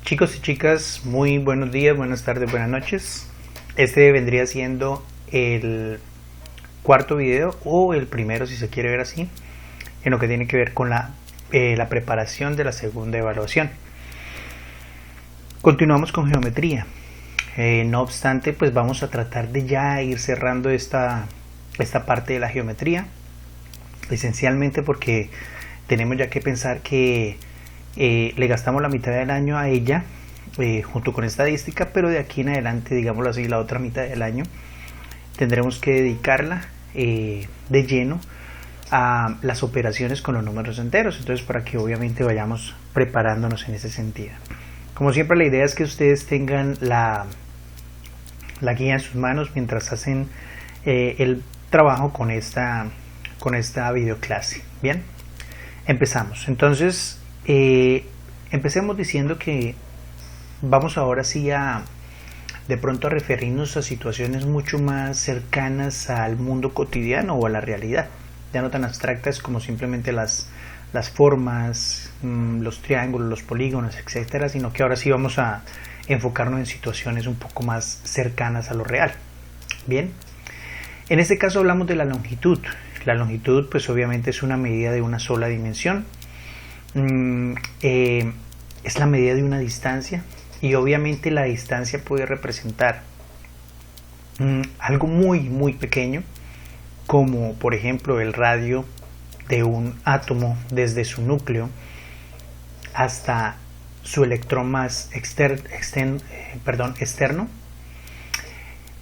Chicos y chicas, muy buenos días, buenas tardes, buenas noches. Este vendría siendo el cuarto video o el primero si se quiere ver así, en lo que tiene que ver con la preparación de la segunda evaluación. Continuamos con geometría. No obstante, pues vamos a tratar de ya ir cerrando esta parte de la geometría, esencialmente porque tenemos ya que pensar que le gastamos la mitad del año a ella junto con estadística, pero de aquí en adelante, digámoslo así, la otra mitad del año tendremos que dedicarla de lleno a las operaciones con los números enteros. Entonces, para que obviamente vayamos preparándonos en ese sentido. Como siempre, la idea es que ustedes tengan la guía en sus manos mientras hacen el trabajo con esta videoclase. Bien, empezamos. Entonces, empecemos diciendo que vamos ahora sí de pronto a referirnos a situaciones mucho más cercanas al mundo cotidiano o a la realidad, ya no tan abstractas como simplemente las formas, los triángulos, los polígonos, etcétera, sino que ahora sí vamos a enfocarnos en situaciones un poco más cercanas a lo real. Bien, en este caso hablamos de la longitud. La longitud, pues obviamente es una medida de una sola dimensión. Es la medida de una distancia, y obviamente la distancia puede representar algo muy pequeño, como por ejemplo el radio de un átomo desde su núcleo hasta su electrón más externo,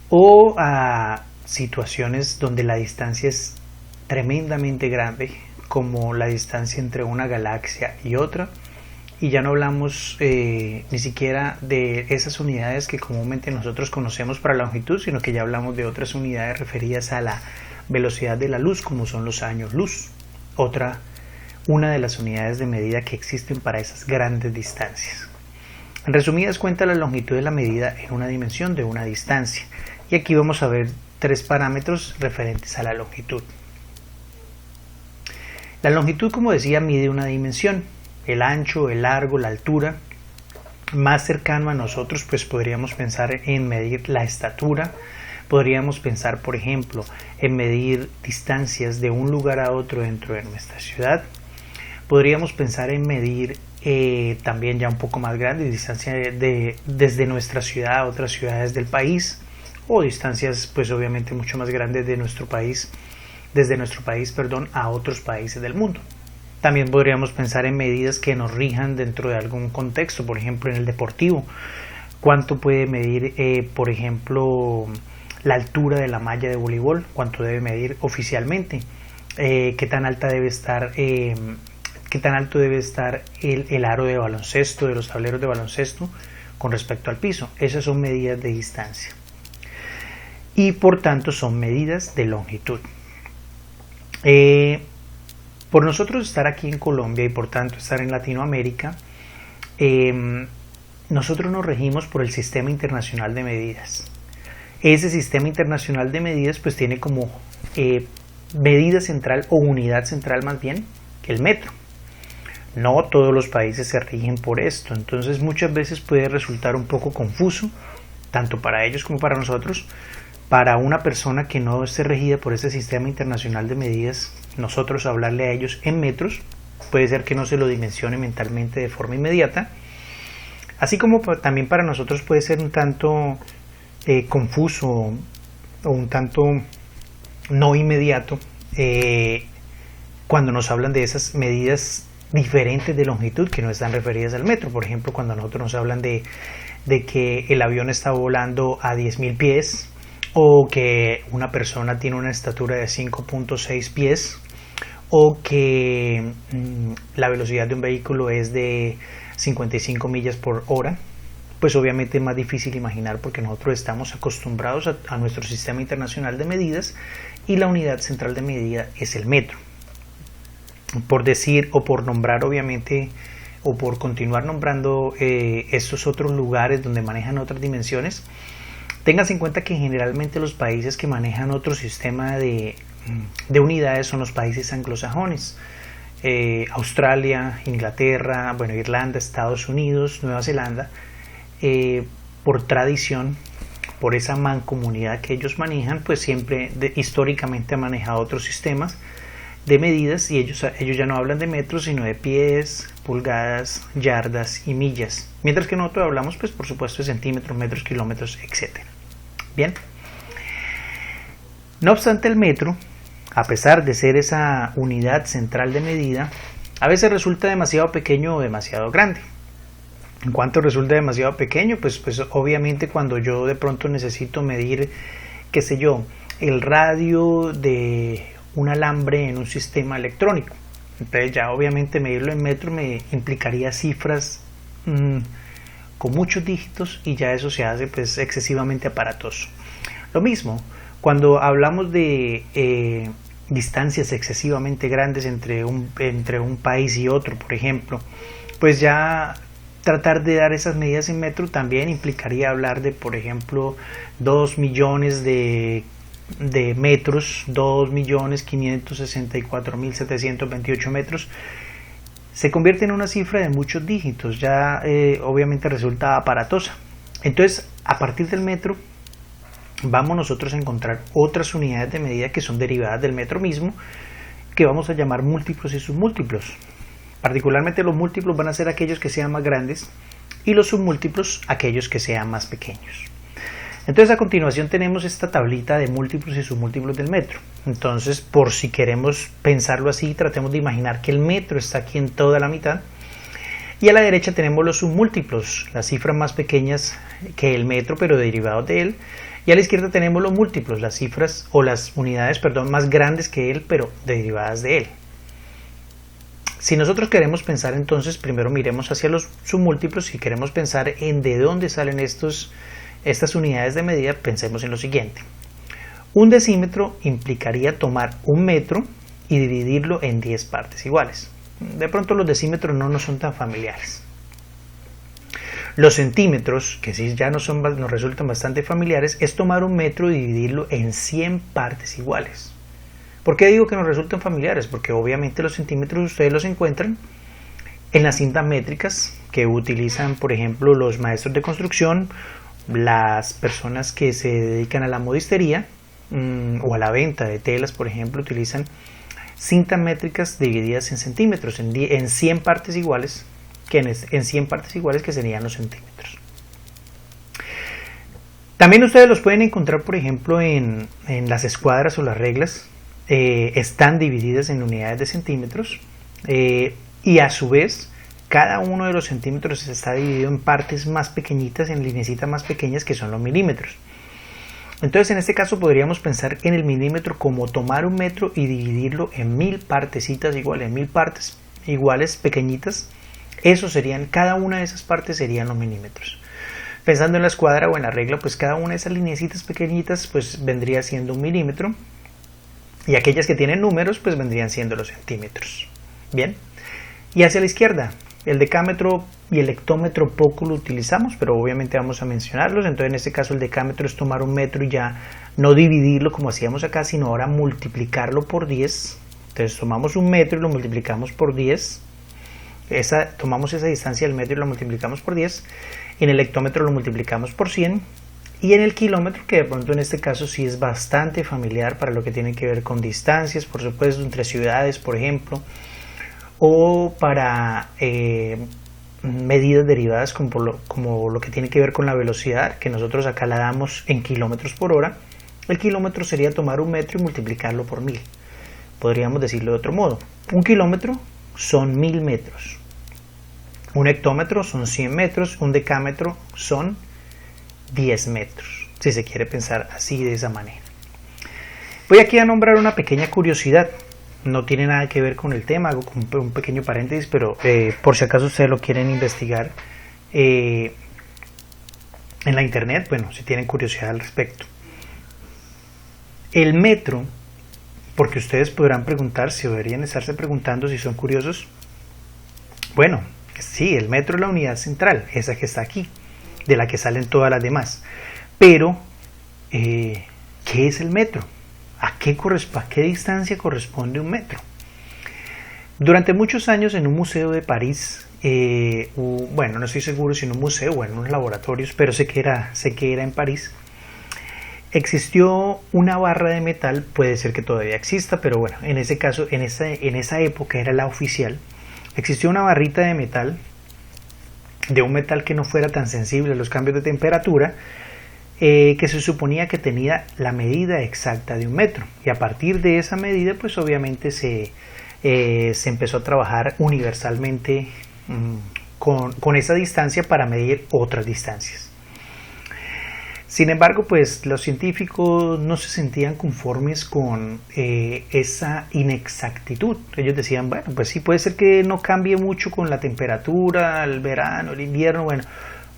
o a situaciones donde la distancia es tremendamente grande, como la distancia entre una galaxia y otra, y ya no hablamos ni siquiera de esas unidades que comúnmente nosotros conocemos para la longitud, sino que ya hablamos de otras unidades referidas a la velocidad de la luz, como son los años luz, una de las unidades de medida que existen para esas grandes distancias. En resumidas cuentas, la longitud es la medida en una dimensión de una distancia, y aquí vamos a ver tres parámetros referentes a la longitud. La longitud, como decía, mide una dimensión, el ancho, el largo, la altura. Más cercano a nosotros, pues podríamos pensar en medir la estatura, podríamos pensar, por ejemplo, en medir distancias de un lugar a otro dentro de nuestra ciudad. Podríamos pensar en medir también ya un poco más grande, distancia desde nuestra ciudad a otras ciudades del país, o distancias pues obviamente mucho más grandes de nuestro país, desde nuestro país, a otros países del mundo. También podríamos pensar en medidas que nos rijan dentro de algún contexto, por ejemplo en el deportivo. ¿Cuánto puede medir, por ejemplo, la altura de la malla de voleibol? ¿Cuánto debe medir oficialmente? ¿Qué tan alta debe estar, qué tan alto debe estar el aro de baloncesto, de los tableros de baloncesto con respecto al piso? Esas son medidas de distancia. Y por tanto son medidas de longitud. Por nosotros estar aquí en Colombia y por tanto estar en Latinoamérica, nosotros nos regimos por el Sistema Internacional de Medidas. Ese Sistema Internacional de Medidas pues tiene como medida central o unidad central más bien el metro. No todos los países se rigen por esto, entonces muchas veces puede resultar un poco confuso, tanto para ellos como para nosotros. Para una persona que no esté regida por ese Sistema Internacional de Medidas, nosotros hablarle a ellos en metros, puede ser que no se lo dimensione mentalmente de forma inmediata, así como también para nosotros puede ser un tanto confuso o un tanto no inmediato cuando nos hablan de esas medidas diferentes de longitud que no están referidas al metro. Por ejemplo, cuando a nosotros nos hablan de que el avión está volando a 10.000 pies, o que una persona tiene una estatura de 5.6 pies, o que la velocidad de un vehículo es de 55 millas por hora, pues obviamente es más difícil imaginar porque nosotros estamos acostumbrados a nuestro Sistema Internacional de Medidas y la unidad central de medida es el metro. Por decir o por nombrar obviamente o por continuar nombrando estos otros lugares donde manejan otras dimensiones, ténganse en cuenta que generalmente los países que manejan otro sistema de unidades son los países anglosajones. Australia, Inglaterra, bueno, Irlanda, Estados Unidos, Nueva Zelanda, por tradición, por esa mancomunidad que ellos manejan, pues siempre históricamente han manejado otros sistemas de medidas y ellos ya no hablan de metros sino de pies, pulgadas, yardas y millas, mientras que nosotros hablamos pues por supuesto de centímetros, metros, kilómetros, etc. Bien, no obstante, el metro, a pesar de ser esa unidad central de medida, a veces resulta demasiado pequeño o demasiado grande. En cuanto resulta demasiado pequeño, pues obviamente cuando yo de pronto necesito medir, qué sé yo, el radio de un alambre en un sistema electrónico, entonces ya obviamente medirlo en metros me implicaría cifras con muchos dígitos y ya eso se hace pues excesivamente aparatoso. Lo mismo cuando hablamos de distancias excesivamente grandes entre un país y otro, por ejemplo, pues ya tratar de dar esas medidas en metro también implicaría hablar de, por ejemplo, 2 millones de metros, 2.564.728 metros, se convierte en una cifra de muchos dígitos, ya obviamente resulta aparatosa. Entonces, a partir del metro, vamos nosotros a encontrar otras unidades de medida que son derivadas del metro mismo, que vamos a llamar múltiplos y submúltiplos. Particularmente los múltiplos van a ser aquellos que sean más grandes y los submúltiplos aquellos que sean más pequeños. Entonces a continuación tenemos esta tablita de múltiplos y submúltiplos del metro. Entonces, por si queremos pensarlo así, tratemos de imaginar que el metro está aquí en toda la mitad y a la derecha tenemos los submúltiplos, las cifras más pequeñas que el metro pero derivados de él, y a la izquierda tenemos los múltiplos, las cifras o las unidades, más grandes que él pero derivadas de él. Si nosotros queremos pensar, entonces primero miremos hacia los submúltiplos. Si queremos pensar en de dónde salen estas unidades de medida, pensemos en lo siguiente. Un decímetro implicaría tomar un metro y dividirlo en 10 partes iguales. De pronto los decímetros no nos son tan familiares. Los centímetros, que sí ya nos resultan bastante familiares, es tomar un metro y dividirlo en 100 partes iguales. ¿Por qué digo que nos resultan familiares? Porque obviamente los centímetros ustedes los encuentran en las cintas métricas que utilizan, por ejemplo, los maestros de construcción, las personas que se dedican a la modistería o a la venta de telas, por ejemplo, utilizan cintas métricas divididas en centímetros, en 100 partes iguales, que serían los centímetros. También ustedes los pueden encontrar, por ejemplo, en las escuadras o las reglas. Están divididas en unidades de centímetros y a su vez cada uno de los centímetros está dividido en partes más pequeñitas, en lineecitas más pequeñas que son los milímetros. Entonces en este caso podríamos pensar en el milímetro como tomar un metro y dividirlo en 1000 partecitas iguales, 1000 partes iguales pequeñitas. Cada una de esas partes serían los milímetros. Pensando en la escuadra o en la regla, pues cada una de esas lineecitas pequeñitas pues vendría siendo un milímetro. Y aquellas que tienen números pues vendrían siendo los centímetros. Bien, y hacia la izquierda, el decámetro y el hectómetro poco lo utilizamos, pero obviamente vamos a mencionarlos. Entonces en este caso el decámetro es tomar un metro y ya no dividirlo como hacíamos acá, sino ahora multiplicarlo por 10. Entonces tomamos un metro y lo multiplicamos por 10. Tomamos esa distancia del metro y lo multiplicamos por 10. En el hectómetro lo multiplicamos por 100. Y en el kilómetro, que de pronto en este caso sí es bastante familiar para lo que tiene que ver con distancias, por supuesto, entre ciudades, por ejemplo, o para medidas derivadas como lo que tiene que ver con la velocidad, que nosotros acá la damos en kilómetros por hora. El kilómetro sería tomar un metro y multiplicarlo por 1000. Podríamos decirlo de otro modo. Un kilómetro son 1000 metros. Un hectómetro son 100 metros. Un decámetro son 10 metros, si se quiere pensar así, de esa manera. Voy aquí a nombrar una pequeña curiosidad, no tiene nada que ver con el tema, hago un pequeño paréntesis, pero por si acaso ustedes lo quieren investigar en la internet, bueno, si tienen curiosidad al respecto. El metro, porque ustedes podrán preguntarse o deberían estarse preguntando si son curiosos, bueno, sí, el metro es la unidad central, esa que está aquí, de la que salen todas las demás. Pero, ¿qué es el metro? ¿A qué distancia corresponde un metro? Durante muchos años en un museo de París, bueno, no estoy seguro si en un museo o en unos laboratorios, pero sé que era en París, existió una barra de metal, puede ser que todavía exista, pero bueno, en ese caso, en esa época era la oficial, existió una barrita de metal, de un metal que no fuera tan sensible a los cambios de temperatura, que se suponía que tenía la medida exacta de 1 metro, y a partir de esa medida pues obviamente se empezó a trabajar universalmente con esa distancia para medir otras distancias. Sin embargo, pues los científicos no se sentían conformes con esa inexactitud. Ellos decían, bueno, pues sí, puede ser que no cambie mucho con la temperatura, el verano, el invierno, bueno,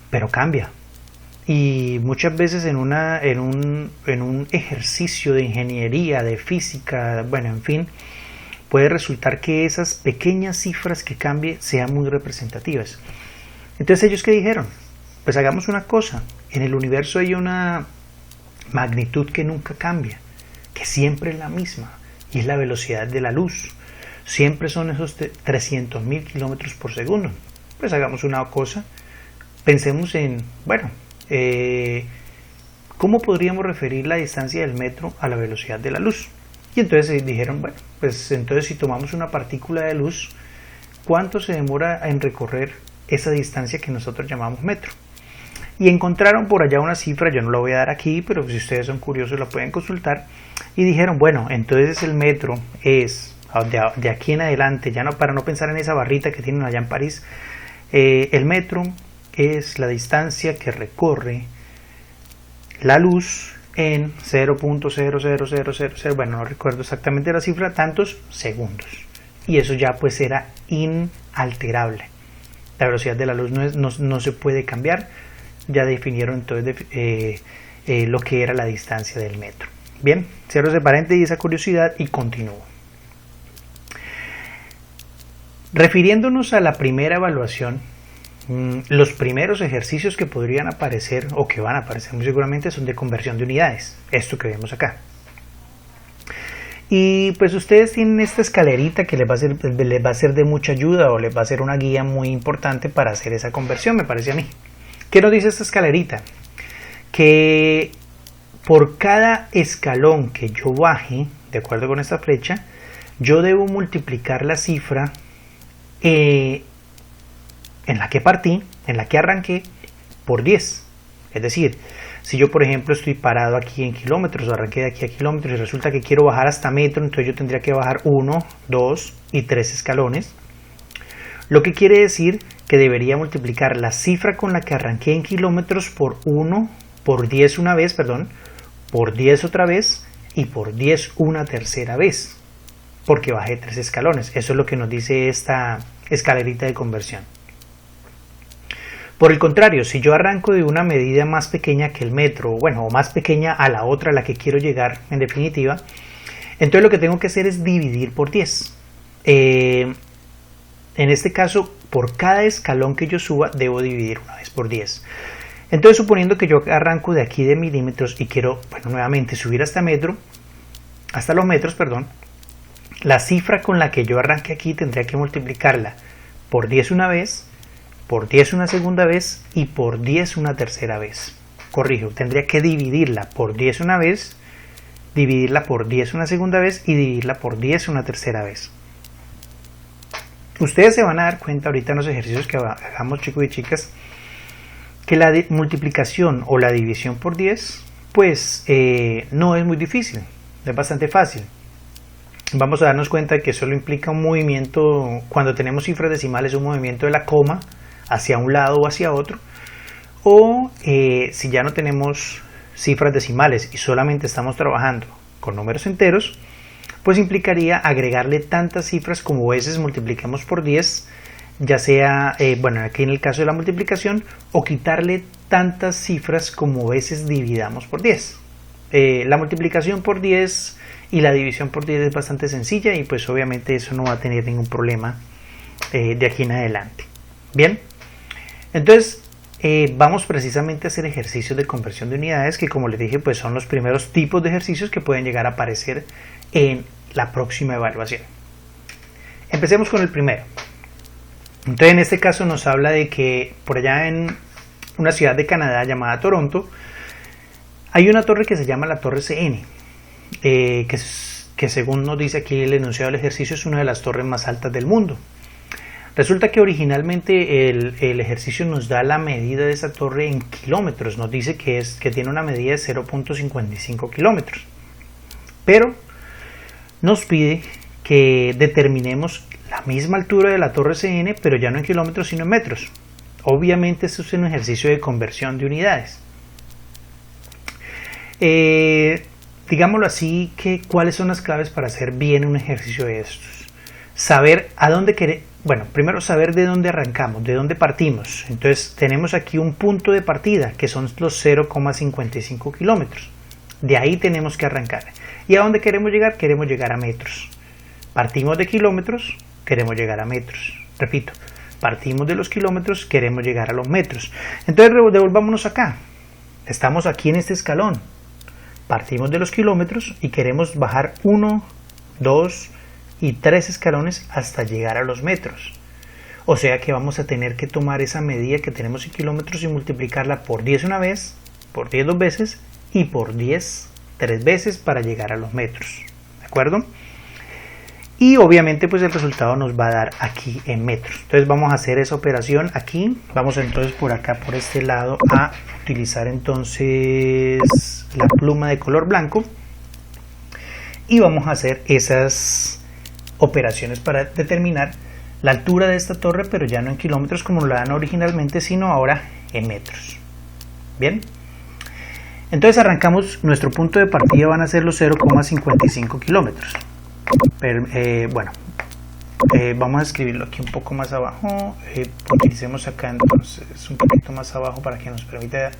pero cambia. Y muchas veces en un ejercicio de ingeniería, de física, bueno, en fin, puede resultar que esas pequeñas cifras que cambien sean muy representativas. Entonces, ¿ellos qué dijeron? Pues hagamos una cosa, en el universo hay una magnitud que nunca cambia, que siempre es la misma, y es la velocidad de la luz. Siempre son esos 300.000 kilómetros por segundo. Pues hagamos una cosa, pensemos en, bueno, ¿cómo podríamos referir la distancia del metro a la velocidad de la luz? Y entonces dijeron, bueno, pues entonces si tomamos una partícula de luz, ¿cuánto se demora en recorrer esa distancia que nosotros llamamos metro? Y encontraron por allá una cifra, yo no la voy a dar aquí, pero si ustedes son curiosos la pueden consultar, y dijeron, bueno, entonces el metro es, de aquí en adelante, ya no, para no pensar en esa barrita que tienen allá en París, el metro es la distancia que recorre la luz en 0.00000, bueno, no recuerdo exactamente la cifra, tantos segundos. Y eso ya pues era inalterable. La velocidad de la luz no se puede cambiar. Ya definieron entonces lo que era la distancia del metro. Bien, cierro ese paréntesis y esa curiosidad y continúo. Refiriéndonos a la primera evaluación, los primeros ejercicios que podrían aparecer o que van a aparecer muy seguramente son de conversión de unidades, esto que vemos acá. Y pues ustedes tienen esta escalerita que les va a ser de mucha ayuda o les va a ser una guía muy importante para hacer esa conversión, me parece a mí. ¿Qué nos dice esta escalerita? Que por cada escalón que yo baje, de acuerdo con esta flecha, yo debo multiplicar la cifra en la que partí, en la que arranqué, por 10. Es decir, si yo por ejemplo estoy parado aquí en kilómetros, arranqué de aquí a kilómetros y resulta que quiero bajar hasta metro, entonces yo tendría que bajar 1, 2 y 3 escalones. Lo que quiere decir que debería multiplicar la cifra con la que arranqué en kilómetros por 1, por 10 una vez, perdón, por 10 otra vez y por 10 una tercera vez, porque bajé 3 escalones. Eso es lo que nos dice esta escalerita de conversión. Por el contrario, si yo arranco de una medida más pequeña que el metro, bueno, o más pequeña a la otra a la que quiero llegar, en definitiva, entonces lo que tengo que hacer es dividir por 10. En este caso, por cada escalón que yo suba, debo dividir una vez por 10. Entonces, suponiendo que yo arranco de aquí de milímetros y quiero, bueno, nuevamente subir hasta los metros, perdón, la cifra con la que yo arranque aquí tendría que multiplicarla por 10 una vez, por 10 una segunda vez y por 10 una tercera vez. Corrijo, tendría que dividirla por 10 una vez, dividirla por 10 una segunda vez y dividirla por 10 una tercera vez. Ustedes se van a dar cuenta ahorita en los ejercicios que hagamos, chicos y chicas, que la multiplicación o la división por 10 pues no es muy difícil, es bastante fácil. Vamos a darnos cuenta de que solo implica un movimiento, cuando tenemos cifras decimales, un movimiento de la coma hacia un lado o hacia otro, o si ya no tenemos cifras decimales y solamente estamos trabajando con números enteros, pues implicaría agregarle tantas cifras como veces multipliquemos por 10, ya sea, bueno, aquí en el caso de la multiplicación, o quitarle tantas cifras como veces dividamos por 10. La multiplicación por 10 y la división por 10 es bastante sencilla y pues obviamente eso no va a tener ningún problema de aquí en adelante. Bien, entonces vamos precisamente a hacer ejercicios de conversión de unidades que, como les dije, pues son los primeros tipos de ejercicios que pueden llegar a aparecer en la próxima evaluación. Empecemos con el primero. Entonces en este caso nos habla de que por allá en una ciudad de Canadá llamada Toronto hay una torre que se llama la Torre CN, que según nos dice aquí el enunciado del ejercicio es una de las torres más altas del mundo. Resulta que originalmente el ejercicio nos da la medida de esa torre en kilómetros, nos dice que tiene una medida de 0.55 kilómetros, pero nos pide que determinemos la misma altura de la torre CN, pero ya no en kilómetros sino en metros. Obviamente esto es un ejercicio de conversión de unidades. Digámoslo así, que ¿cuáles son las claves para hacer bien un ejercicio de estos? Saber a dónde primero saber de dónde arrancamos, de dónde partimos. Entonces tenemos aquí un punto de partida que son los 0,55 kilómetros. De ahí tenemos que arrancar. ¿Y a dónde queremos llegar? Queremos llegar a metros. Partimos de kilómetros, queremos llegar a metros. Repito, partimos de los kilómetros, queremos llegar a los metros. Entonces devolvámonos acá. Estamos aquí en este escalón. Partimos de los kilómetros y queremos bajar 1, 2 y 3 escalones hasta llegar a los metros. O sea que vamos a tener que tomar esa medida que tenemos en kilómetros y multiplicarla por 10 una vez, por 10 dos veces y por 10 tres veces para llegar a los metros. ¿De acuerdo? Y obviamente pues el resultado nos va a dar aquí en metros. Entonces vamos a hacer esa operación aquí. Vamos entonces por acá, por este lado, a utilizar entonces la pluma de color blanco. Y vamos a hacer esas operaciones para determinar la altura de esta torre, pero ya no en kilómetros como lo dan originalmente, sino ahora en metros. Bien. Entonces arrancamos, nuestro punto de partida van a ser los 0,55 kilómetros. Vamos a escribirlo aquí un poco más abajo. Utilicemos acá entonces un poquito más abajo para que nos permita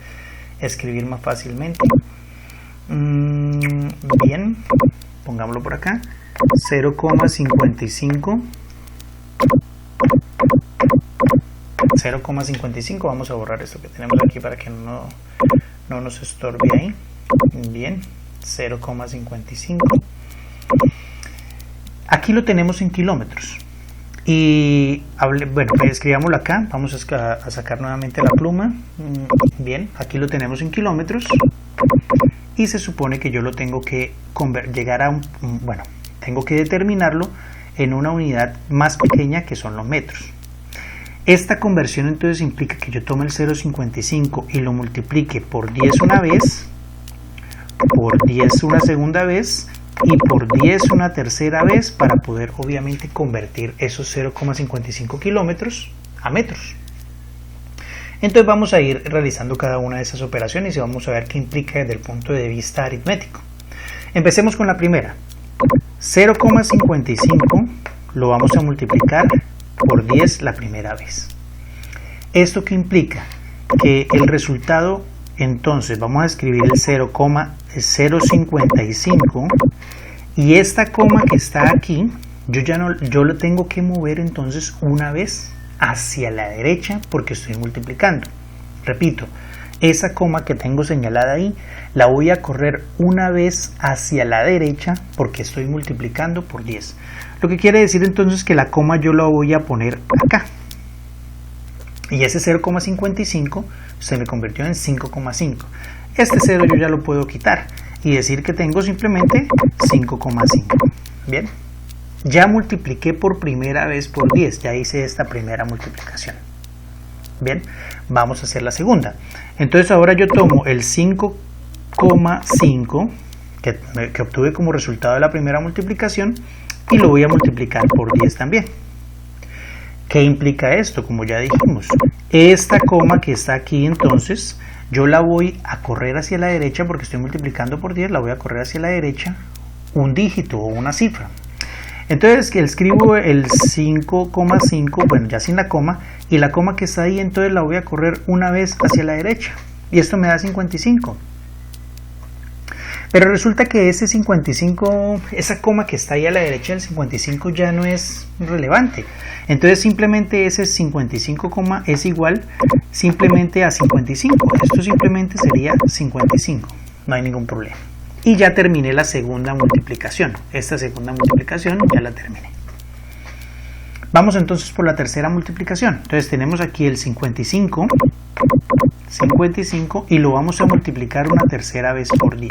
escribir más fácilmente. Bien, pongámoslo por acá. 0,55. Vamos a borrar esto que tenemos aquí para que no nos estorbe ahí. Bien, 0,55. Aquí lo tenemos en kilómetros. Y escribámoslo acá. Vamos a sacar nuevamente la pluma. Bien, aquí lo tenemos en kilómetros. Y se supone que yo lo tengo que tengo que determinarlo en una unidad más pequeña que son los metros. Esta conversión entonces implica que yo tome el 0,55 y lo multiplique por 10 una vez, por 10 una segunda vez y por 10 una tercera vez para poder obviamente convertir esos 0,55 kilómetros a metros. Entonces vamos a ir realizando cada una de esas operaciones y vamos a ver qué implica desde el punto de vista aritmético. Empecemos con la primera. 0,55 lo vamos a multiplicar por 10 la primera vez. ¿Esto qué implica? Que el resultado, entonces vamos a escribir el 0,055 y esta coma que está aquí, yo lo tengo que mover entonces una vez hacia la derecha porque estoy multiplicando. Repito, esa coma que tengo señalada ahí la voy a correr una vez hacia la derecha porque estoy multiplicando por 10. Lo que quiere decir entonces que la coma yo la voy a poner acá. Y ese 0,55 se me convirtió en 5,5. Este 0 yo ya lo puedo quitar y decir que tengo simplemente 5,5. Bien. Ya multipliqué por primera vez por 10. Ya hice esta primera multiplicación. Bien. Vamos a hacer la segunda. Entonces ahora yo tomo el 5,5 que obtuve como resultado de la primera multiplicación y lo voy a multiplicar por 10 también. ¿Qué implica esto? Como ya dijimos, esta coma que está aquí entonces yo la voy a correr hacia la derecha porque estoy multiplicando por 10, la voy a correr hacia la derecha un dígito o una cifra. Entonces que escribo el 5,5, bueno, ya sin la coma, y la coma que está ahí entonces la voy a correr una vez hacia la derecha y esto me da 55. Pero resulta que ese 55, esa coma que está ahí a la derecha del 55 ya no es relevante. Entonces simplemente ese 55, es igual simplemente a 55. Esto simplemente sería 55. No hay ningún problema. Y ya terminé la segunda multiplicación. Esta segunda multiplicación ya la terminé. Vamos entonces por la tercera multiplicación. Entonces tenemos aquí el 55 y lo vamos a multiplicar una tercera vez por 10.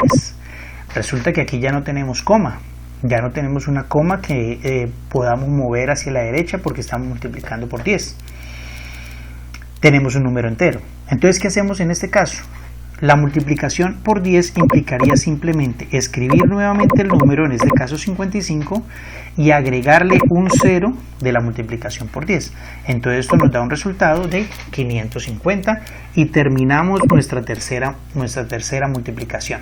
Resulta que aquí ya no tenemos coma, ya no tenemos una coma que podamos mover hacia la derecha porque estamos multiplicando por 10. Tenemos un número entero. Entonces, ¿qué hacemos en este caso? La multiplicación por 10 implicaría simplemente escribir nuevamente el número, en este caso 55, y agregarle un 0 de la multiplicación por 10. Entonces esto nos da un resultado de 550 y terminamos nuestra tercera multiplicación.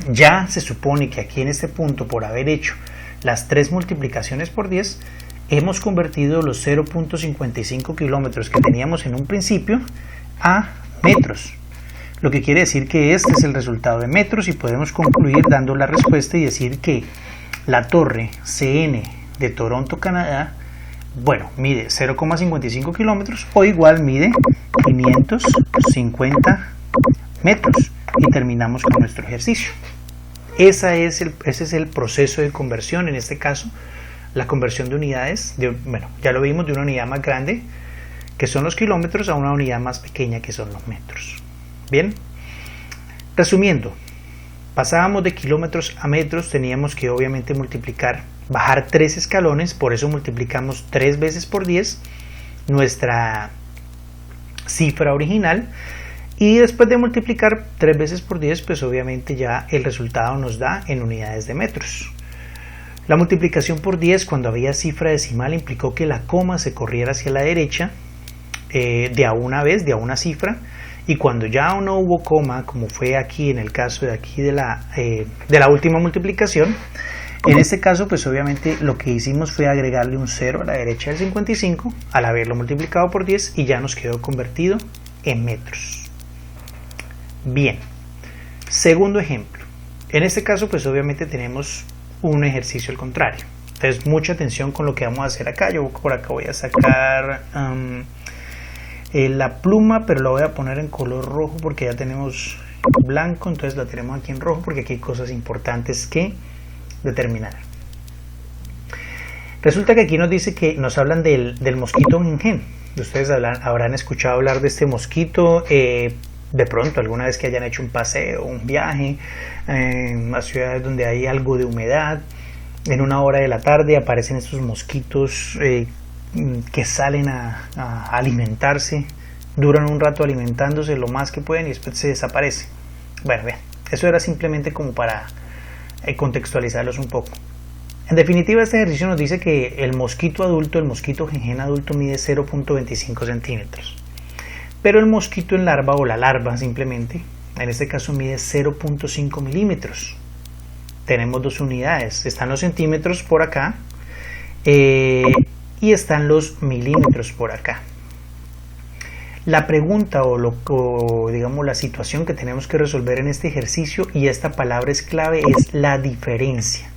Ya se supone que aquí en este punto, por haber hecho las 3 multiplicaciones por 10, hemos convertido los 0.55 kilómetros que teníamos en un principio a metros. Lo que quiere decir que este es el resultado de metros y podemos concluir dando la respuesta y decir que la torre CN de Toronto, Canadá, bueno, mide 0,55 kilómetros o igual mide 550 metros. Y terminamos con nuestro ejercicio. Ese es el proceso de conversión, en este caso, la conversión de unidades, ya lo vimos, de una unidad más grande, que son los kilómetros, a una unidad más pequeña, que son los metros. Bien, resumiendo, pasábamos de kilómetros a metros, teníamos que obviamente bajar 3 escalones, por eso multiplicamos 3 veces por 10 nuestra cifra original, y después de multiplicar 3 veces por 10, pues obviamente ya el resultado nos da en unidades de metros. La multiplicación por 10 cuando había cifra decimal implicó que la coma se corriera hacia la derecha de a una cifra, y cuando ya no hubo coma, como fue aquí en el caso de aquí de la última multiplicación, en este caso pues obviamente lo que hicimos fue agregarle un 0 a la derecha del 55 al haberlo multiplicado por 10 y ya nos quedó convertido en metros. Bien, segundo ejemplo. En este caso pues obviamente tenemos un ejercicio al contrario. Entonces mucha atención con lo que vamos a hacer acá. Yo por acá voy a sacar la pluma, pero la voy a poner en color rojo porque ya tenemos blanco, entonces la tenemos aquí en rojo porque aquí hay cosas importantes que determinar. Resulta que aquí nos dice que nos hablan del mosquito Hen. Ustedes habrán escuchado hablar de este mosquito de pronto alguna vez que hayan hecho un paseo, un viaje a ciudades donde hay algo de humedad. En una hora de la tarde aparecen estos mosquitos que salen a alimentarse, duran un rato alimentándose lo más que pueden y después se desaparecen. Bueno, bien, eso era simplemente como para contextualizarlos un poco. En definitiva, este ejercicio nos dice que el mosquito Hen adulto mide 0.25 centímetros, pero el mosquito en larva o la larva simplemente, en este caso mide 0.5 milímetros. Tenemos 2 unidades, están los centímetros por acá y están los milímetros por acá. La pregunta digamos la situación que tenemos que resolver en este ejercicio, y esta palabra es clave, es la diferencia.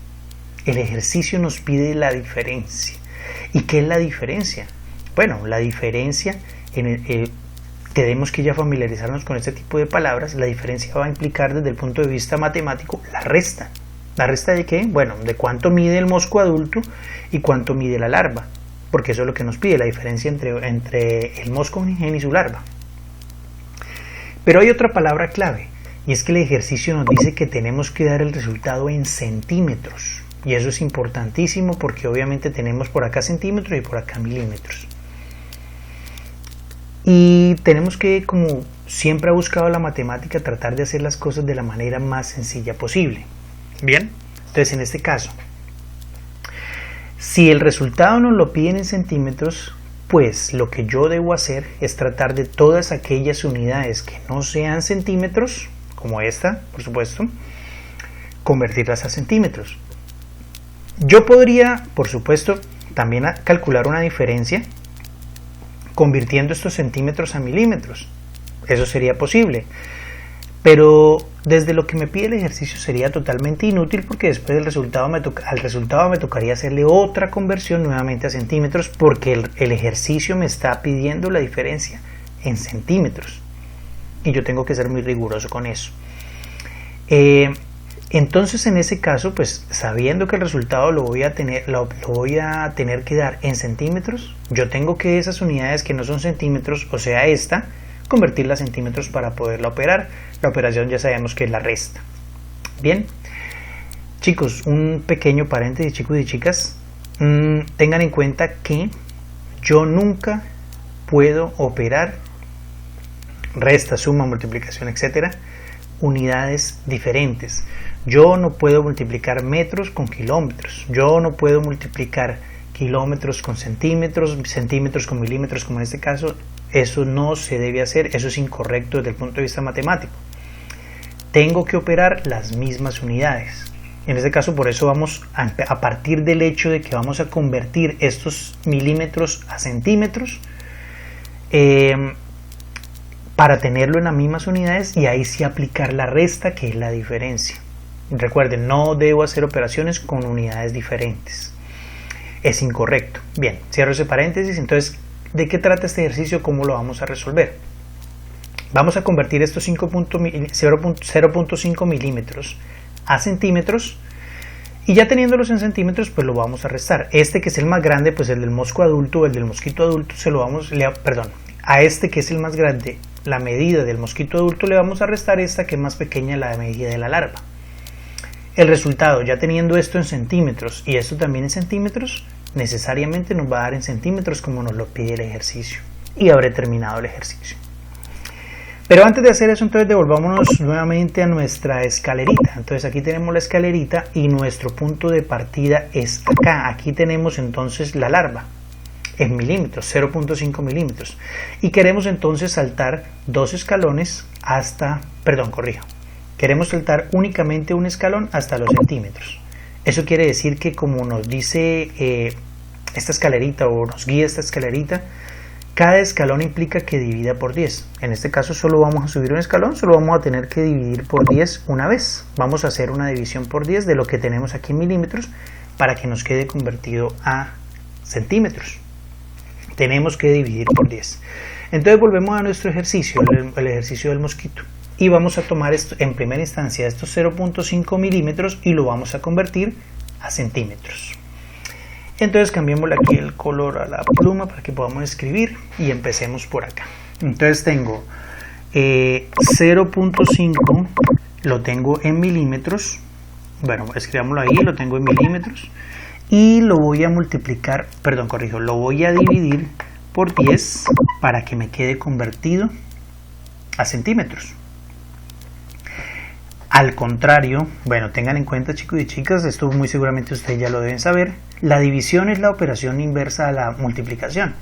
El ejercicio nos pide la diferencia. ¿Y qué es la diferencia? Bueno, la diferencia, tenemos que ya familiarizarnos con este tipo de palabras. La diferencia va a implicar desde el punto de vista matemático la resta. ¿La resta de qué? Bueno, de cuánto mide el mosco adulto y cuánto mide la larva, porque eso es lo que nos pide, la diferencia entre el mosco Hen y su larva. Pero hay otra palabra clave, y es que el ejercicio nos dice que tenemos que dar el resultado en centímetros, y eso es importantísimo porque obviamente tenemos por acá centímetros y por acá milímetros. Y tenemos que, como siempre ha buscado la matemática, tratar de hacer las cosas de la manera más sencilla posible. Bien, entonces en este caso, si el resultado nos lo piden en centímetros, pues lo que yo debo hacer es tratar de todas aquellas unidades que no sean centímetros, como esta, por supuesto, convertirlas a centímetros. Yo podría, por supuesto, también calcular una diferencia convirtiendo estos centímetros a milímetros. Eso sería posible. Pero desde lo que me pide el ejercicio sería totalmente inútil, porque después al resultado me tocaría hacerle otra conversión nuevamente a centímetros, porque el ejercicio me está pidiendo la diferencia en centímetros y yo tengo que ser muy riguroso con eso. Entonces en ese caso, pues sabiendo que el resultado lo voy a tener que dar en centímetros, yo tengo que esas unidades que no son centímetros, o sea esta, convertirla a centímetros para poderla operar. La operación ya sabemos que es la resta. Bien, chicos, un pequeño paréntesis, chicos y chicas, tengan en cuenta que yo nunca puedo operar resta, suma, multiplicación, etcétera, unidades diferentes. Yo no puedo multiplicar metros con kilómetros, yo no puedo multiplicar kilómetros con centímetros, centímetros con milímetros, como en este caso. Eso no se debe hacer, eso es incorrecto desde el punto de vista matemático. Tengo que operar las mismas unidades. En este caso, por eso vamos a partir del hecho de que vamos a convertir estos milímetros a centímetros, para tenerlo en las mismas unidades y ahí sí aplicar la resta, que es la diferencia. Recuerden, no debo hacer operaciones con unidades diferentes. Es incorrecto. Bien, cierro ese paréntesis. Entonces, ¿de qué trata este ejercicio? ¿Cómo lo vamos a resolver? Vamos a convertir estos 0.5 milímetros a centímetros, y ya teniéndolos en centímetros, pues lo vamos a restar. Este que es el más grande, pues el del mosco adulto, el del mosquito adulto, a este que es el más grande, la medida del mosquito adulto, le vamos a restar esta que es más pequeña, la medida de la larva. El resultado, ya teniendo esto en centímetros y esto también en centímetros, necesariamente nos va a dar en centímetros como nos lo pide el ejercicio, y habré terminado el ejercicio. Pero antes de hacer eso, entonces devolvámonos nuevamente a nuestra escalerita. Entonces aquí tenemos la escalerita y nuestro punto de partida es acá. Aquí tenemos entonces la larva en milímetros, 0.5 milímetros, y queremos entonces saltar dos escalones queremos saltar únicamente un escalón hasta los centímetros. Eso quiere decir que, como nos dice esta escalerita, o nos guía esta escalerita, cada escalón implica que divida por 10. En este caso solo vamos a subir un escalón, solo vamos a tener que dividir por 10 una vez. Vamos a hacer una división por 10 de lo que tenemos aquí en milímetros para que nos quede convertido a centímetros. Tenemos que dividir por 10. Entonces volvemos a nuestro ejercicio, el ejercicio del mosquito. Y vamos a tomar esto, en primera instancia, estos 0.5 milímetros y lo vamos a convertir a centímetros. Entonces cambiémosle aquí el color a la pluma para que podamos escribir y empecemos por acá. Entonces tengo 0.5, lo tengo en milímetros. Bueno, escribámoslo ahí, lo tengo en milímetros. Y lo voy a multiplicar, lo voy a dividir por 10 para que me quede convertido a centímetros. Al contrario, bueno, tengan en cuenta, chicos y chicas, esto muy seguramente ustedes ya lo deben saber, la división es la operación inversa a la multiplicación.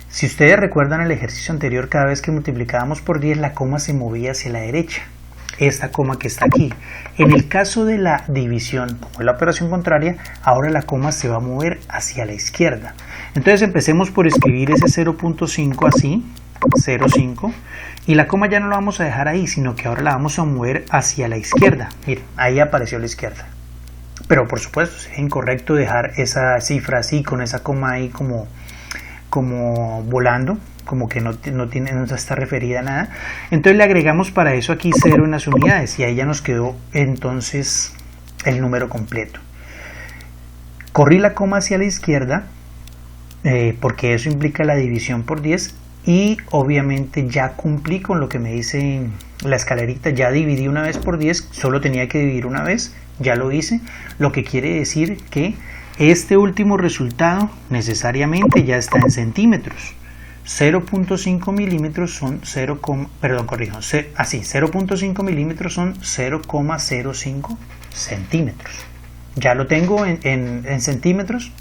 Si ustedes recuerdan el ejercicio anterior, cada vez que multiplicábamos por 10, la coma se movía hacia la derecha, esta coma que está aquí. En el caso de la división, como es la operación contraria, ahora la coma se va a mover hacia la izquierda. Entonces empecemos por escribir ese 0.5 así, 0.5, y la coma ya no la vamos a dejar ahí, sino que ahora la vamos a mover hacia la izquierda. Miren, ahí apareció la izquierda. Pero por supuesto es incorrecto dejar esa cifra así, con esa coma ahí como volando, como que no está referida a nada. Entonces le agregamos para eso aquí 0 en las unidades y ahí ya nos quedó entonces el número completo. Corrí la coma hacia la izquierda porque eso implica la división por 10 y obviamente ya cumplí con lo que me dice la escalerita, ya dividí una vez por 10, solo tenía que dividir una vez, ya lo hice, lo que quiere decir que este último resultado necesariamente ya está en centímetros. 0.5 milímetros son 0.5 milímetros son 0,05 centímetros. Ya lo tengo en centímetros.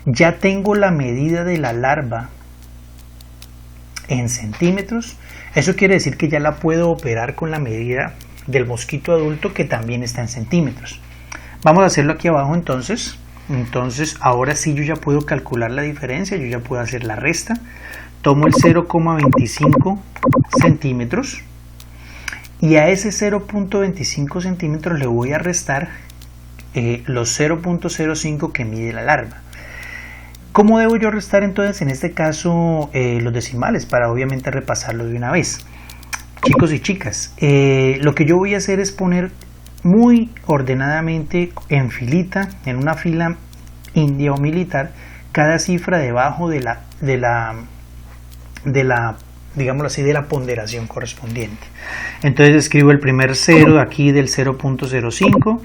Ya tengo la medida de la larva en centímetros. Eso quiere decir que ya la puedo operar con la medida del mosquito adulto, que también está en centímetros. Vamos a hacerlo aquí abajo entonces. Entonces ahora sí yo ya puedo calcular la diferencia, yo ya puedo hacer la resta. Tomo el 0,25 centímetros y a ese 0.25 centímetros le voy a restar los 0.05 que mide la larva. ¿Cómo debo yo restar entonces en este caso los decimales? Para obviamente repasarlo de una vez. chicos y chicas, lo que yo voy a hacer es poner muy ordenadamente en filita, en una fila india o militar, cada cifra debajo de la digámoslo así, de la ponderación correspondiente. Entonces escribo el primer 0 aquí del 0.05,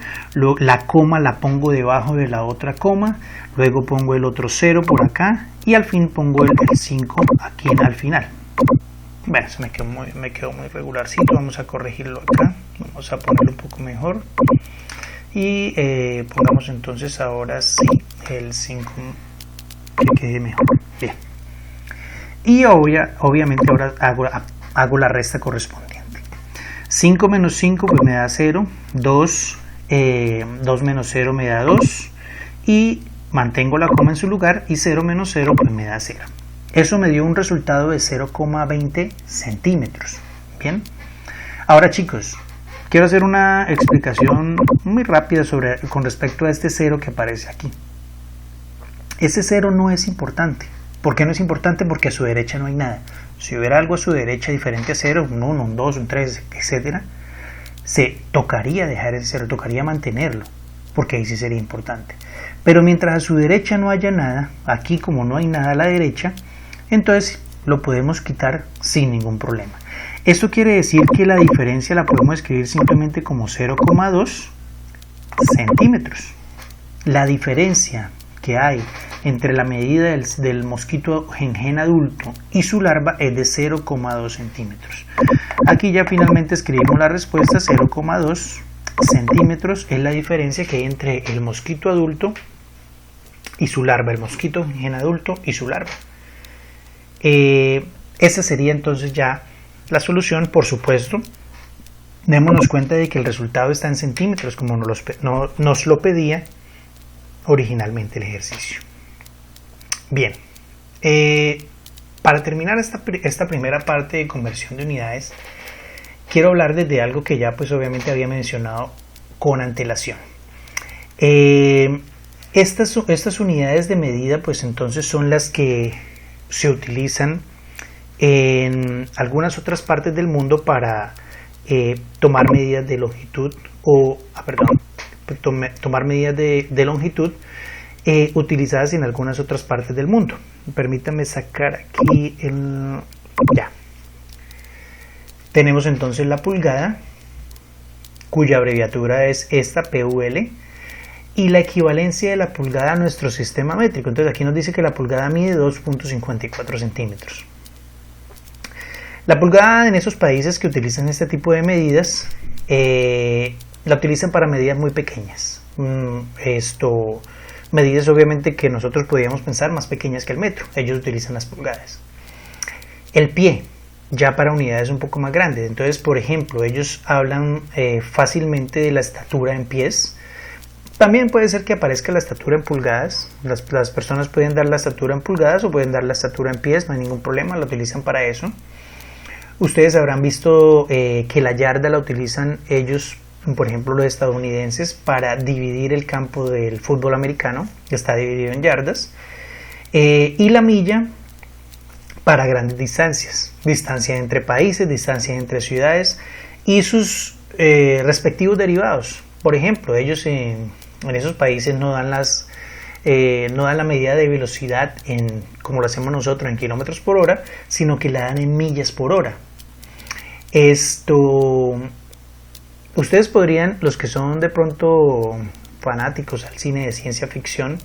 la coma la pongo debajo de la otra coma, luego pongo el otro 0 por acá y al fin pongo el 5 aquí al final. Bueno, eso me quedó muy regularcito, vamos a corregirlo acá, vamos a ponerlo un poco mejor y pongamos entonces ahora sí el 5 que quede mejor. Bien. Y obviamente ahora hago la resta correspondiente. 5 menos 5 pues me da 0, 2 menos 0 me da 2 y mantengo la coma en su lugar y 0 menos 0 pues me da 0. Eso me dio un resultado de 0,20 centímetros. Bien. Ahora chicos, quiero hacer una explicación muy rápida con respecto a este 0 que aparece aquí. Ese 0 no es importante. ¿Por qué no es importante? Porque a su derecha no hay nada. Si hubiera algo a su derecha diferente a 0, un 1, un 2, un 3, etc., se tocaría dejar ese 0, tocaría mantenerlo, porque ahí sí sería importante. Pero mientras a su derecha no haya nada, aquí como no hay nada a la derecha, entonces lo podemos quitar sin ningún problema. Esto quiere decir que la diferencia la podemos escribir simplemente como 0,2 centímetros. La diferencia que hay entre la medida del mosquito gen adulto y su larva es de 0,2 centímetros. Aquí ya finalmente escribimos la respuesta. 0,2 centímetros es la diferencia que hay entre el mosquito adulto y su larva, el mosquito gen adulto y su larva. Esa sería entonces ya la solución. Por supuesto, démonos cuenta de que el resultado está en centímetros como nos lo pedía originalmente el ejercicio. Bien, para terminar esta primera parte de conversión de unidades, quiero hablar desde algo que ya pues obviamente había mencionado con antelación. Estas unidades de medida pues entonces son las que se utilizan en algunas otras partes del mundo para tomar medidas de longitud tomar medidas de longitud utilizadas en algunas otras partes del mundo. Permítanme sacar aquí ya. Tenemos entonces la pulgada, cuya abreviatura es esta, PUL, y la equivalencia de la pulgada a nuestro sistema métrico. Entonces aquí nos dice que la pulgada mide 2.54 centímetros. La pulgada en esos países que utilizan este tipo de medidas, la utilizan para medidas muy pequeñas. Medidas obviamente que nosotros podríamos pensar más pequeñas que el metro. Ellos utilizan las pulgadas. El pie, ya para unidades un poco más grandes. Entonces, por ejemplo, ellos hablan fácilmente de la estatura en pies. También puede ser que aparezca la estatura en pulgadas. Las personas pueden dar la estatura en pulgadas o pueden dar la estatura en pies, no hay ningún problema, la utilizan para eso. Ustedes habrán visto que la yarda la utilizan ellos, por ejemplo los estadounidenses, para dividir el campo del fútbol americano, que está dividido en yardas, y la milla para grandes distancias, distancia entre países, distancia entre ciudades y sus respectivos derivados. Por ejemplo, ellos en esos países no dan la medida de velocidad como lo hacemos nosotros en kilómetros por hora, sino que la dan en millas por hora. Ustedes podrían, los que son de pronto fanáticos al cine de ciencia ficción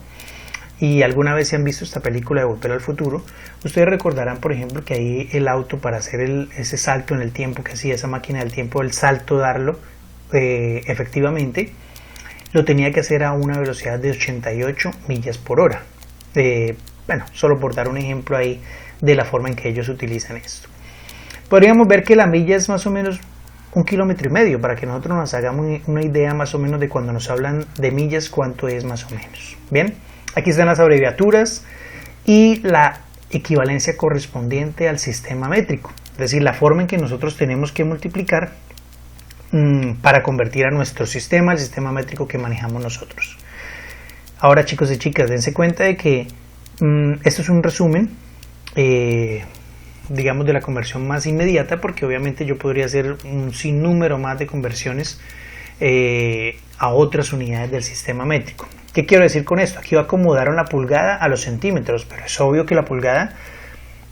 y alguna vez se han visto esta película de Volver al Futuro, ustedes recordarán, por ejemplo, que ahí el auto, para hacer ese salto en el tiempo que hacía esa máquina del tiempo, el salto darlo efectivamente, lo tenía que hacer a una velocidad de 88 millas por hora. Bueno, solo por dar un ejemplo ahí de la forma en que ellos utilizan esto. Podríamos ver que la milla es más o menos 1,5 kilómetros, para que nosotros nos hagamos una idea más o menos de cuando nos hablan de millas, cuánto es más o menos. Bien, aquí están las abreviaturas y la equivalencia correspondiente al sistema métrico, es decir, la forma en que nosotros tenemos que multiplicar para convertir a nuestro sistema, el sistema métrico que manejamos nosotros. Ahora, chicos y chicas, dense cuenta de que esto es un resumen digamos, de la conversión más inmediata, porque obviamente yo podría hacer un sinnúmero más de conversiones a otras unidades del sistema métrico. ¿Qué quiero decir con esto? Aquí acomodaron la pulgada a los centímetros, pero es obvio que la pulgada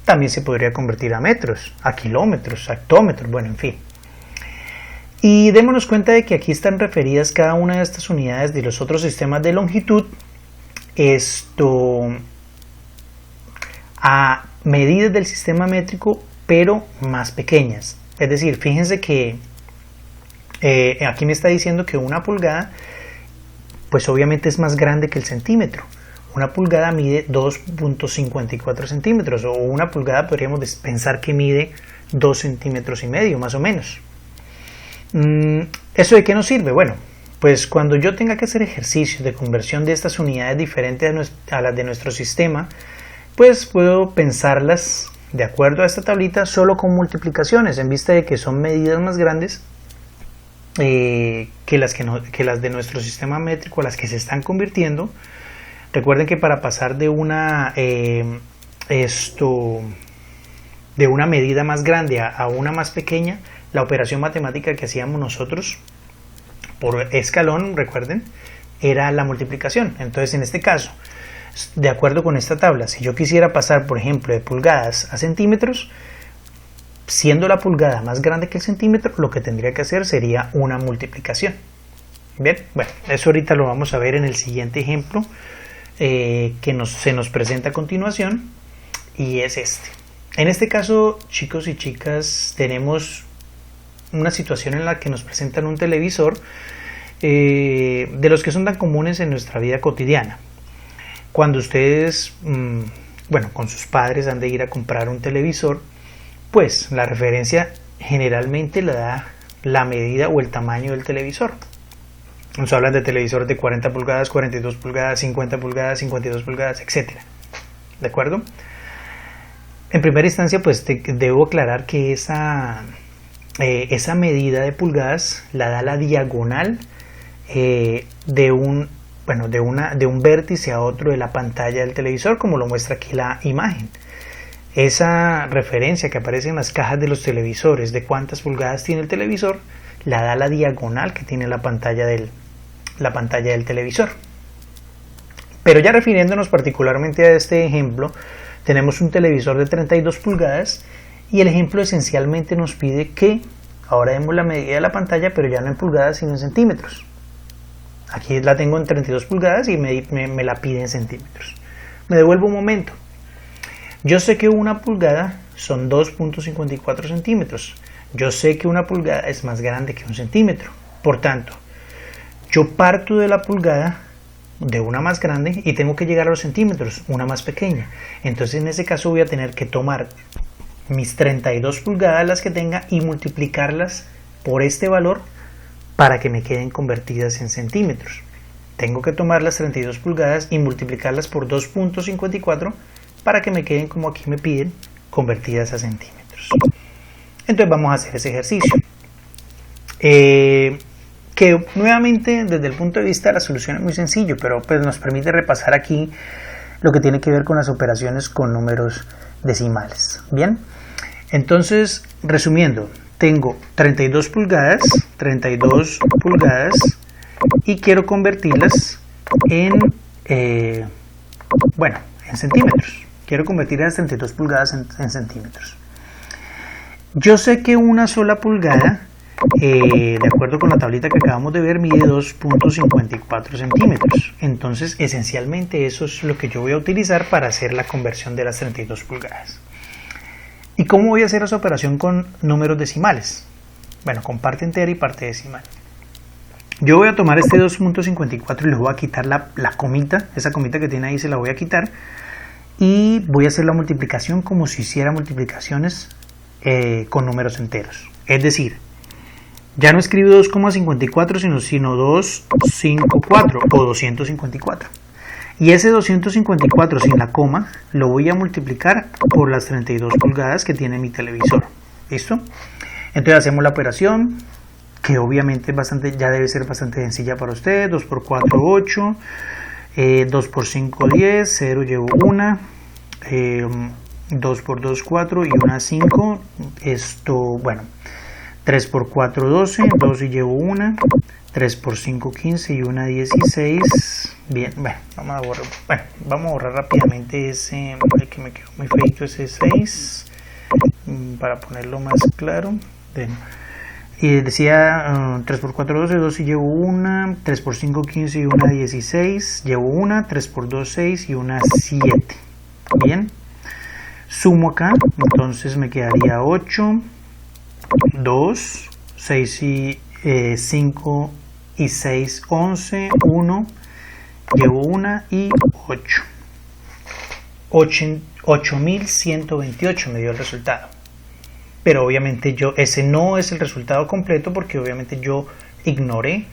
también se podría convertir a metros, a kilómetros, a hectómetros, bueno, en fin. Y démonos cuenta de que aquí están referidas cada una de estas unidades de los otros sistemas de longitud a medidas del sistema métrico, pero más pequeñas. Es decir, fíjense que aquí me está diciendo que una pulgada pues obviamente es más grande que el centímetro. Una pulgada mide 2.54 centímetros, o una pulgada podríamos pensar que mide 2 centímetros y medio, más o menos. ¿Eso de qué nos sirve? Bueno, pues cuando yo tenga que hacer ejercicios de conversión de estas unidades diferentes a las de nuestro sistema, pues puedo pensarlas de acuerdo a esta tablita solo con multiplicaciones, en vista de que son medidas más grandes que las de nuestro sistema métrico, a las que se están convirtiendo. Recuerden que para pasar de una medida más grande a una más pequeña, la operación matemática que hacíamos nosotros por escalón, recuerden, era la multiplicación. Entonces, en este caso, de acuerdo con esta tabla, si yo quisiera pasar, por ejemplo, de pulgadas a centímetros, siendo la pulgada más grande que el centímetro, lo que tendría que hacer sería una multiplicación. Bien, bueno, eso ahorita lo vamos a ver en el siguiente ejemplo que se nos presenta a continuación, y es este. En este caso, chicos y chicas, tenemos una situación en la que nos presentan un televisor de los que son tan comunes en nuestra vida cotidiana. Cuando ustedes, con sus padres han de ir a comprar un televisor, pues la referencia generalmente la da la medida o el tamaño del televisor. Nos hablan de televisores de 40 pulgadas, 42 pulgadas, 50 pulgadas, 52 pulgadas, etc. ¿De acuerdo? En primera instancia, pues debo aclarar que esa medida de pulgadas la da la diagonal de un vértice a otro de la pantalla del televisor, como lo muestra aquí la imagen. Esa referencia que aparece en las cajas de los televisores de cuántas pulgadas tiene el televisor, la da la diagonal que tiene la pantalla del televisor. Pero ya refiriéndonos particularmente a este ejemplo, tenemos un televisor de 32 pulgadas y el ejemplo esencialmente nos pide que ahora demos la medida de la pantalla, pero ya no en pulgadas sino en centímetros. Aquí la tengo en 32 pulgadas y me la pide en centímetros. Me devuelvo un momento. Yo sé que una pulgada son 2.54 centímetros. Yo sé que una pulgada es más grande que un centímetro. Por tanto, yo parto de la pulgada, de una más grande, y tengo que llegar a los centímetros, una más pequeña. Entonces en ese caso voy a tener que tomar mis 32 pulgadas, las que tenga, y multiplicarlas por este valor para que me queden convertidas en centímetros. Tengo que tomar las 32 pulgadas y multiplicarlas por 2.54 para que me queden, como aquí me piden, convertidas a centímetros. Entonces vamos a hacer ese ejercicio. Que nuevamente, desde el punto de vista de la solución, es muy sencillo, pero pues nos permite repasar aquí lo que tiene que ver con las operaciones con números decimales. Bien, entonces, resumiendo, tengo 32 pulgadas y quiero convertirlas en centímetros. Quiero convertir las 32 pulgadas en centímetros. Yo sé que una sola pulgada, de acuerdo con la tablita que acabamos de ver, mide 2.54 centímetros. Entonces, esencialmente eso es lo que yo voy a utilizar para hacer la conversión de las 32 pulgadas. ¿Y cómo voy a hacer esa operación con números decimales? Bueno, con parte entera y parte decimal. Yo voy a tomar este 2.54 y le voy a quitar la comita, esa comita que tiene ahí se la voy a quitar, y voy a hacer la multiplicación como si hiciera multiplicaciones con números enteros. Es decir, ya no escribo 2,54 sino 254 o 254. Y ese 254 sin la coma lo voy a multiplicar por las 32 pulgadas que tiene mi televisor. ¿Listo? Entonces hacemos la operación, que obviamente ya debe ser bastante sencilla para ustedes. 2 por 4, 8. 2 por 5, 10. 0 llevo 1. 2 por 2, 4 y una 5. Esto, bueno, 3 por 4, 12, 2 y llevo una. 3 por 5, 15 y una 16. Bien, bueno, vamos a borrar rápidamente ese, que me quedó muy feito, ese 6, para ponerlo más claro. Bien. Y decía 3 por 4, 12, 2 y llevo una, 3 por 5, 15 y una 16, llevo una, 3 por 2, 6 y una 7. Bien, sumo acá, entonces me quedaría 8, 2, 6 y 5 y 6, 11, 1, llevo una y 8. 8.128 me dio el resultado. Pero obviamente ese no es el resultado completo, porque obviamente yo ignoré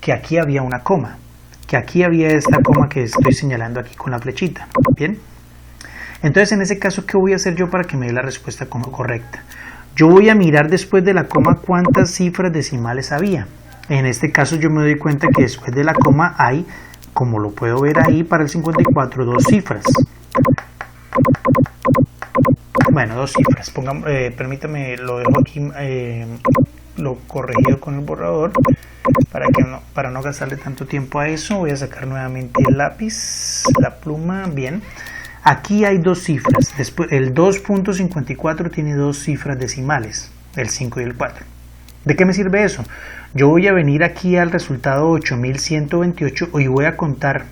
que aquí había una coma, que aquí había esta coma que estoy señalando aquí con la flechita. Bien, entonces en ese caso, ¿qué voy a hacer yo para que me dé la respuesta correcta? Yo voy a mirar después de la coma cuántas cifras decimales había. En este caso yo me doy cuenta que después de la coma hay, como lo puedo ver ahí para el 54, dos cifras. Bueno, dos cifras. Permítame, lo dejo aquí, lo corregido con el borrador, para no gastarle tanto tiempo a eso. Voy a sacar nuevamente el lápiz, la pluma. Bien, aquí hay dos cifras. Después, el 2.54 tiene dos cifras decimales, el 5 y el 4. ¿De qué me sirve eso? Yo voy a venir aquí al resultado 8.128 y voy a contar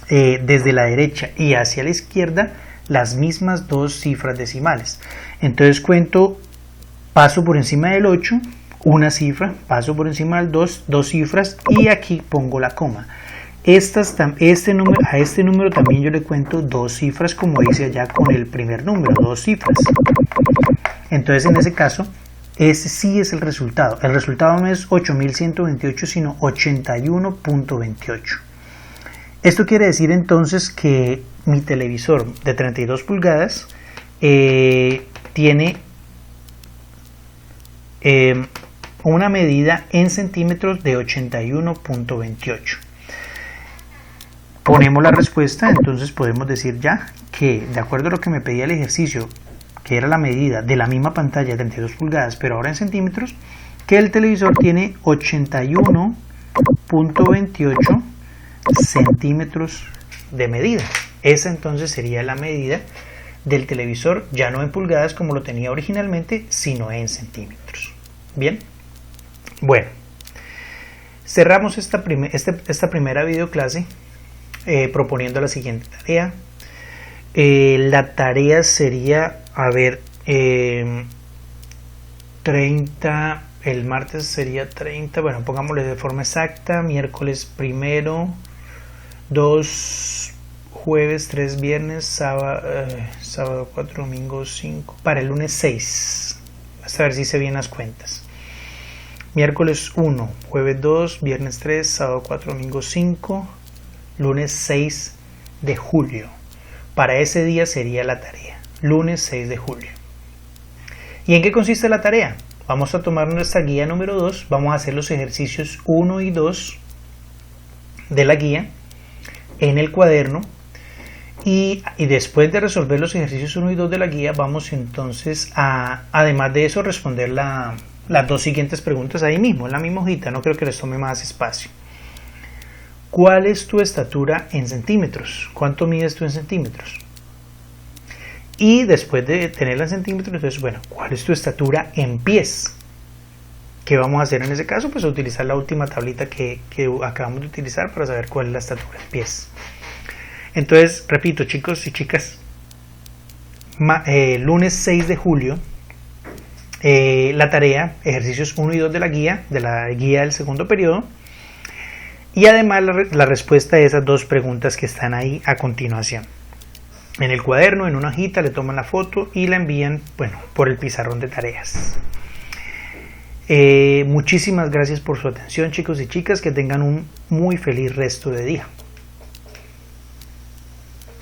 desde la derecha y hacia la izquierda las mismas dos cifras decimales. Entonces cuento, paso por encima del 8, una cifra, paso por encima del 2, dos cifras, y aquí pongo la coma. A este número también yo le cuento dos cifras, como hice allá con el primer número, dos cifras. Entonces en ese caso, ese sí es el resultado. El resultado no es 8.128, sino 81.28. Esto quiere decir entonces que mi televisor de 32 pulgadas tiene una medida en centímetros de 81.28. Ponemos la respuesta, entonces podemos decir ya que, de acuerdo a lo que me pedía el ejercicio, que era la medida de la misma pantalla de 32 pulgadas, pero ahora en centímetros, que el televisor tiene 81.28 centímetros de medida. Esa entonces sería la medida del televisor, ya no en pulgadas como lo tenía originalmente, sino en centímetros. Bien, bueno, cerramos esta primera videoclase proponiendo la siguiente tarea. La tarea sería, 30, el martes sería 30, bueno, pongámosle de forma exacta, miércoles primero, 2, jueves 3, viernes, sábado 4, domingo 5, para el lunes 6, hasta ver si hice bien las cuentas. Miércoles 1, jueves 2, viernes 3, sábado 4, domingo 5, lunes 6 de julio. Para ese día sería la tarea, lunes 6 de julio. ¿Y en qué consiste la tarea? Vamos a tomar nuestra guía número 2, vamos a hacer los ejercicios 1 y 2 de la guía en el cuaderno, y después de resolver los ejercicios 1 y 2 de la guía, vamos entonces a, además de eso, responder las dos siguientes preguntas ahí mismo, en la misma hojita, no creo que les tome más espacio. ¿Cuál es tu estatura en centímetros? ¿Cuánto mides tú en centímetros? Y después de tenerla en centímetros, entonces, bueno, ¿cuál es tu estatura en pies? ¿Qué vamos a hacer en ese caso? Pues utilizar la última tablita que acabamos de utilizar para saber cuál es la estatura en pies. Entonces, repito, chicos y chicas, lunes 6 de julio, la tarea, ejercicios 1 y 2 de la guía del segundo periodo, y además la respuesta a esas dos preguntas que están ahí a continuación. En el cuaderno, en una hojita, le toman la foto y la envían, bueno, por el pizarrón de tareas. Muchísimas gracias por su atención, chicos y chicas, que tengan un muy feliz resto de día.